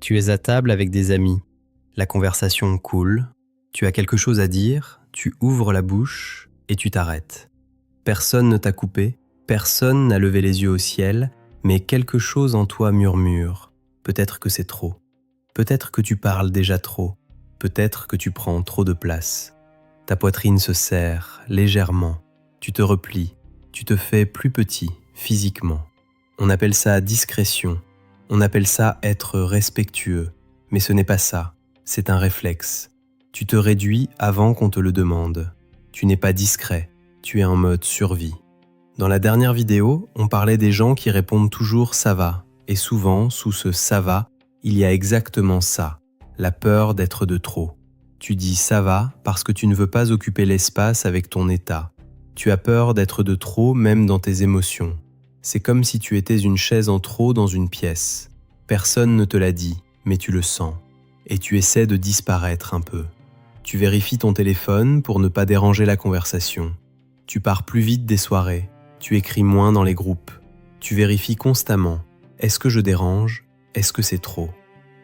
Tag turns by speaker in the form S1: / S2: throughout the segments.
S1: Tu es à table avec des amis. La conversation coule. Tu as quelque chose à dire, tu ouvres la bouche et tu t'arrêtes. Personne ne t'a coupé, personne n'a levé les yeux au ciel, mais quelque chose en toi murmure. Peut-être que c'est trop. Peut-être que tu parles déjà trop. Peut-être que tu prends trop de place. Ta poitrine se serre légèrement. Tu te replies. Tu te fais plus petit physiquement. On appelle ça discrétion. On appelle ça être respectueux. Mais ce n'est pas ça. C'est un réflexe. Tu te réduis avant qu'on te le demande. Tu n'es pas discret. Tu es en mode survie. Dans la dernière vidéo, on parlait des gens qui répondent toujours « ça va ». Et souvent, sous ce « ça va », il y a exactement ça, la peur d'être de trop. Tu dis « ça va » parce que tu ne veux pas occuper l'espace avec ton état. Tu as peur d'être de trop même dans tes émotions. C'est comme si tu étais une chaise en trop dans une pièce. Personne ne te l'a dit, mais tu le sens. Et tu essaies de disparaître un peu. Tu vérifies ton téléphone pour ne pas déranger la conversation. Tu pars plus vite des soirées. Tu écris moins dans les groupes. Tu vérifies constamment. Est-ce que je dérange ? Est-ce que c'est trop ?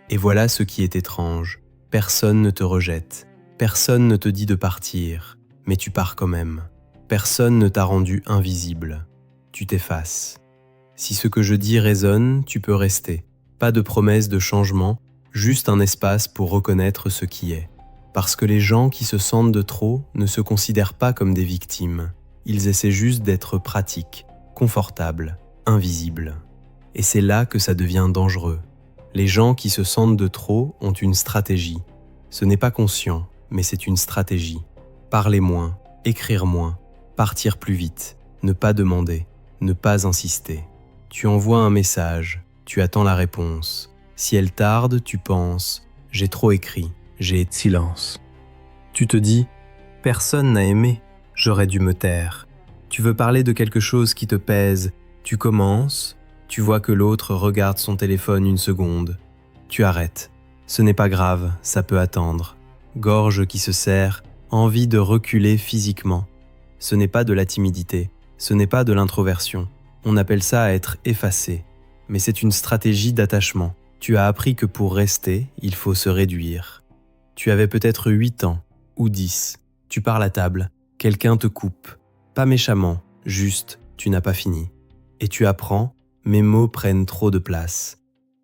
S1: Et voilà ce qui est étrange. Personne ne te rejette. Personne ne te dit de partir. Mais tu pars quand même. Personne ne t'a rendu invisible. Tu t'effaces. Si ce que je dis résonne, tu peux rester. Pas de promesse de changement, juste un espace pour reconnaître ce qui est. Parce que les gens qui se sentent de trop ne se considèrent pas comme des victimes. Ils essaient juste d'être pratiques, confortables, invisibles. Et c'est là que ça devient dangereux. Les gens qui se sentent de trop ont une stratégie. Ce n'est pas conscient, mais c'est une stratégie. Parler moins, écrire moins, partir plus vite, ne pas demander, ne pas insister. Tu envoies un message, tu attends la réponse. Si elle tarde, tu penses « j'ai trop écrit, j'ai silence ». Tu te dis « personne n'a aimé, j'aurais dû me taire ». Tu veux parler de quelque chose qui te pèse, tu commences, tu vois que l'autre regarde son téléphone une seconde. Tu arrêtes. Ce n'est pas grave, ça peut attendre. Gorge qui se serre, envie de reculer physiquement. Ce n'est pas de la timidité, ce n'est pas de l'introversion. On appelle ça être effacé. Mais c'est une stratégie d'attachement. Tu as appris que pour rester, il faut se réduire. Tu avais peut-être 8 ans, ou 10. Tu parles à table, quelqu'un te coupe. Pas méchamment, juste, tu n'as pas fini. Et tu apprends, mes mots prennent trop de place.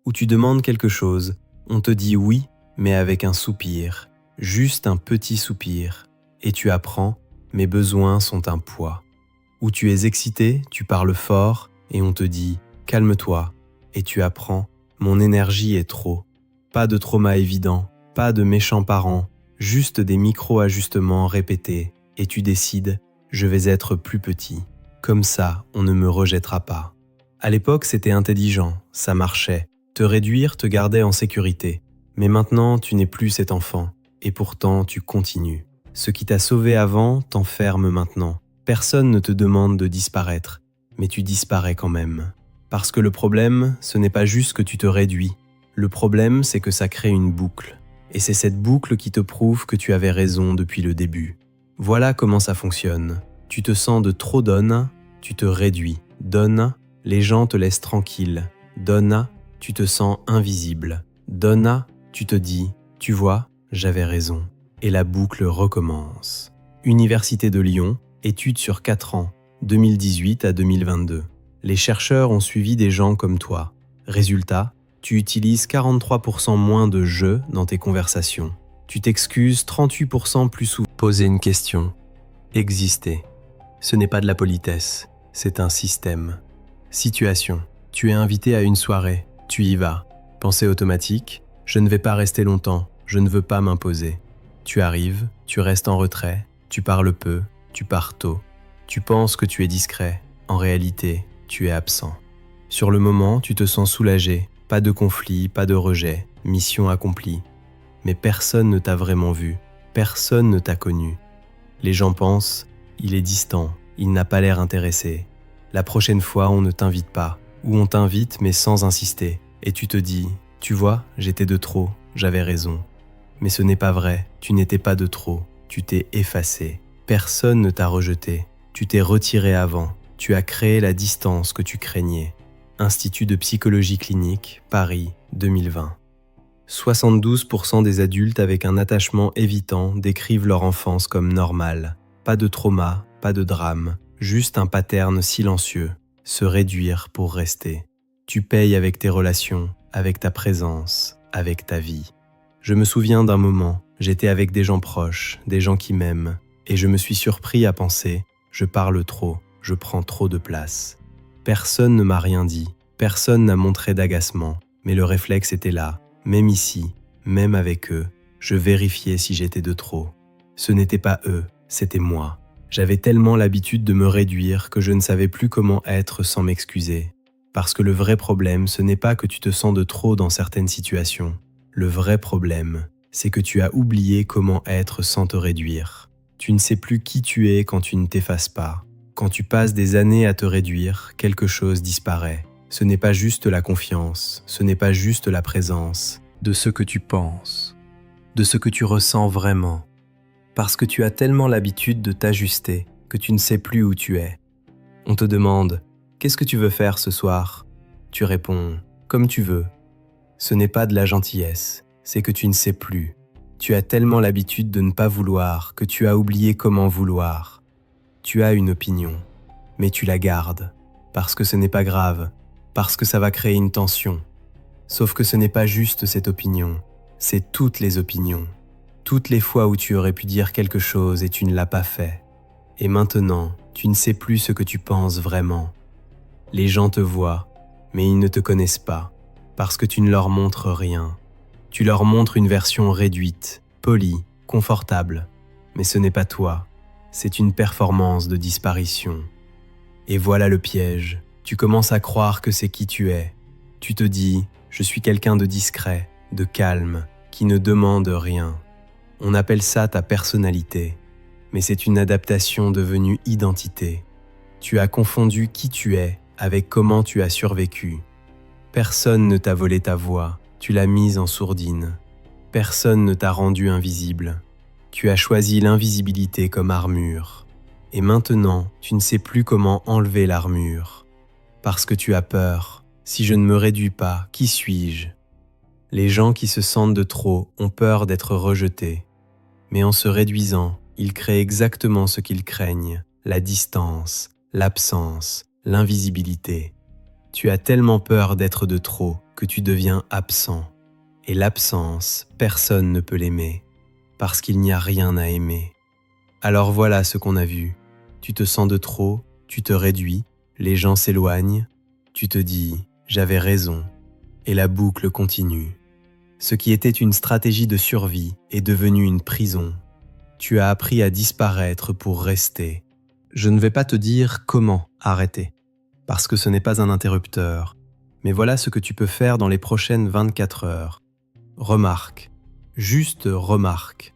S1: Ou tu demandes quelque chose, on te dit oui, mais avec un soupir, juste un petit soupir. Et tu apprends, mes besoins sont un poids. Ou tu es excité, tu parles fort, et on te dit calme-toi. Et tu apprends, mon énergie est trop. Pas de trauma évident, pas de méchants parents, juste des micro-ajustements répétés. Et tu décides, je vais être plus petit. Comme ça, on ne me rejettera pas. À l'époque, c'était intelligent, ça marchait. Te réduire te gardait en sécurité. Mais maintenant, tu n'es plus cet enfant. Et pourtant, tu continues. Ce qui t'a sauvé avant t'enferme maintenant. Personne ne te demande de disparaître, mais tu disparais quand même. Parce que le problème, ce n'est pas juste que tu te réduis. Le problème, c'est que ça crée une boucle. Et c'est cette boucle qui te prouve que tu avais raison depuis le début. Voilà comment ça fonctionne. Tu te sens de trop donne, tu te réduis. Donne, les gens te laissent tranquille. Donne, tu te sens invisible. Donne, tu te dis, tu vois, j'avais raison. Et la boucle recommence. Université de Lyon, études sur 4 ans, 2018 à 2022. Les chercheurs ont suivi des gens comme toi. Résultat, tu utilises 43% moins de « je » dans tes conversations. Tu t'excuses 38% plus souvent. Poser une question. Exister. Ce n'est pas de la politesse, c'est un système. Situation. Tu es invité à une soirée, tu y vas. Pensée automatique. Je ne vais pas rester longtemps, je ne veux pas m'imposer. Tu arrives, tu restes en retrait, tu parles peu, tu pars tôt. Tu penses que tu es discret, en réalité, tu es absent. Sur le moment, tu te sens soulagé, pas de conflit, pas de rejet, mission accomplie. Mais personne ne t'a vraiment vu, personne ne t'a connu. Les gens pensent, il est distant, il n'a pas l'air intéressé. La prochaine fois, on ne t'invite pas, ou on t'invite mais sans insister. Et tu te dis, tu vois, j'étais de trop, j'avais raison. Mais ce n'est pas vrai, tu n'étais pas de trop, tu t'es effacé. Personne ne t'a rejeté, tu t'es retiré avant, tu as créé la distance que tu craignais. Institut de psychologie clinique, Paris, 2020. 72% des adultes avec un attachement évitant décrivent leur enfance comme normale. Pas de trauma, pas de drame, juste un pattern silencieux. Se réduire pour rester. Tu payes avec tes relations, avec ta présence, avec ta vie. Je me souviens d'un moment, j'étais avec des gens proches, des gens qui m'aiment, et je me suis surpris à penser, je parle trop, je prends trop de place. Personne ne m'a rien dit, personne n'a montré d'agacement, mais le réflexe était là, même ici, même avec eux, je vérifiais si j'étais de trop. Ce n'était pas eux, c'était moi. J'avais tellement l'habitude de me réduire que je ne savais plus comment être sans m'excuser. Parce que le vrai problème, ce n'est pas que tu te sens de trop dans certaines situations. Le vrai problème, c'est que tu as oublié comment être sans te réduire. Tu ne sais plus qui tu es quand tu ne t'effaces pas. Quand tu passes des années à te réduire, quelque chose disparaît. Ce n'est pas juste la confiance, ce n'est pas juste la présence de ce que tu penses, de ce que tu ressens vraiment. Parce que tu as tellement l'habitude de t'ajuster que tu ne sais plus où tu es. On te demande « Qu'est-ce que tu veux faire ce soir ?» Tu réponds « Comme tu veux ». Ce n'est pas de la gentillesse, c'est que tu ne sais plus. Tu as tellement l'habitude de ne pas vouloir que tu as oublié comment vouloir. Tu as une opinion, mais tu la gardes, parce que ce n'est pas grave, parce que ça va créer une tension. Sauf que ce n'est pas juste cette opinion, c'est toutes les opinions. Toutes les fois où tu aurais pu dire quelque chose et tu ne l'as pas fait. Et maintenant, tu ne sais plus ce que tu penses vraiment. Les gens te voient, mais ils ne te connaissent pas, parce que tu ne leur montres rien. Tu leur montres une version réduite, polie, confortable, mais ce n'est pas toi, c'est une performance de disparition. Et voilà le piège, tu commences à croire que c'est qui tu es. Tu te dis, je suis quelqu'un de discret, de calme, qui ne demande rien. On appelle ça ta personnalité, mais c'est une adaptation devenue identité. Tu as confondu qui tu es avec comment tu as survécu. Personne ne t'a volé ta voix, tu l'as mise en sourdine. Personne ne t'a rendu invisible. Tu as choisi l'invisibilité comme armure. Et maintenant, tu ne sais plus comment enlever l'armure. Parce que tu as peur. Si je ne me réduis pas, qui suis-je ? Les gens qui se sentent de trop ont peur d'être rejetés. Mais en se réduisant, ils créent exactement ce qu'ils craignent, la distance, l'absence, l'invisibilité. Tu as tellement peur d'être de trop que tu deviens absent. Et l'absence, personne ne peut l'aimer, parce qu'il n'y a rien à aimer. Alors voilà ce qu'on a vu. Tu te sens de trop, tu te réduis, les gens s'éloignent, tu te dis « j'avais raison » et la boucle continue. Ce qui était une stratégie de survie est devenu une prison. Tu as appris à disparaître pour rester. Je ne vais pas te dire comment arrêter, parce que ce n'est pas un interrupteur. Mais voilà ce que tu peux faire dans les prochaines 24 heures. Remarque, juste remarque.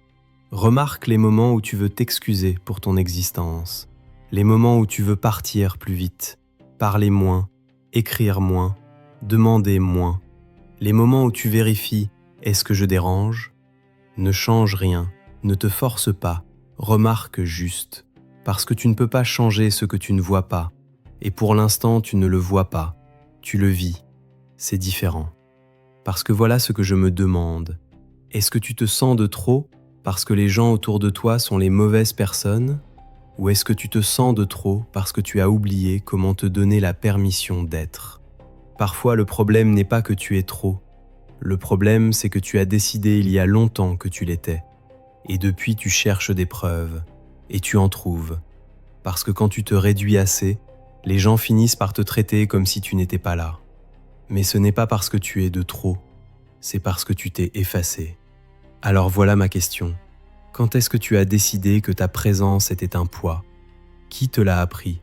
S1: Remarque les moments où tu veux t'excuser pour ton existence, les moments où tu veux partir plus vite, parler moins, écrire moins, demander moins. Les moments où tu vérifies « est-ce que je dérange ?» Ne change rien, ne te force pas, remarque juste, parce que tu ne peux pas changer ce que tu ne vois pas, et pour l'instant tu ne le vois pas, tu le vis, c'est différent. Parce que voilà ce que je me demande, est-ce que tu te sens de trop parce que les gens autour de toi sont les mauvaises personnes, ou est-ce que tu te sens de trop parce que tu as oublié comment te donner la permission d'être ? Parfois, le problème n'est pas que tu es trop. Le problème, c'est que tu as décidé il y a longtemps que tu l'étais. Et depuis, tu cherches des preuves. Et tu en trouves. Parce que quand tu te réduis assez, les gens finissent par te traiter comme si tu n'étais pas là. Mais ce n'est pas parce que tu es de trop. C'est parce que tu t'es effacé. Alors voilà ma question. Quand est-ce que tu as décidé que ta présence était un poids ? Qui te l'a appris ?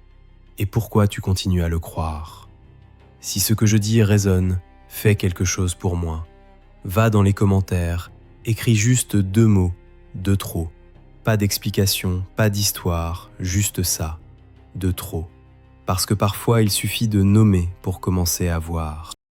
S1: Et pourquoi tu continues à le croire ? Si ce que je dis résonne, fais quelque chose pour moi. Va dans les commentaires, écris juste 2 mots, de trop. Pas d'explication, pas d'histoire, juste ça, de trop. Parce que parfois il suffit de nommer pour commencer à voir.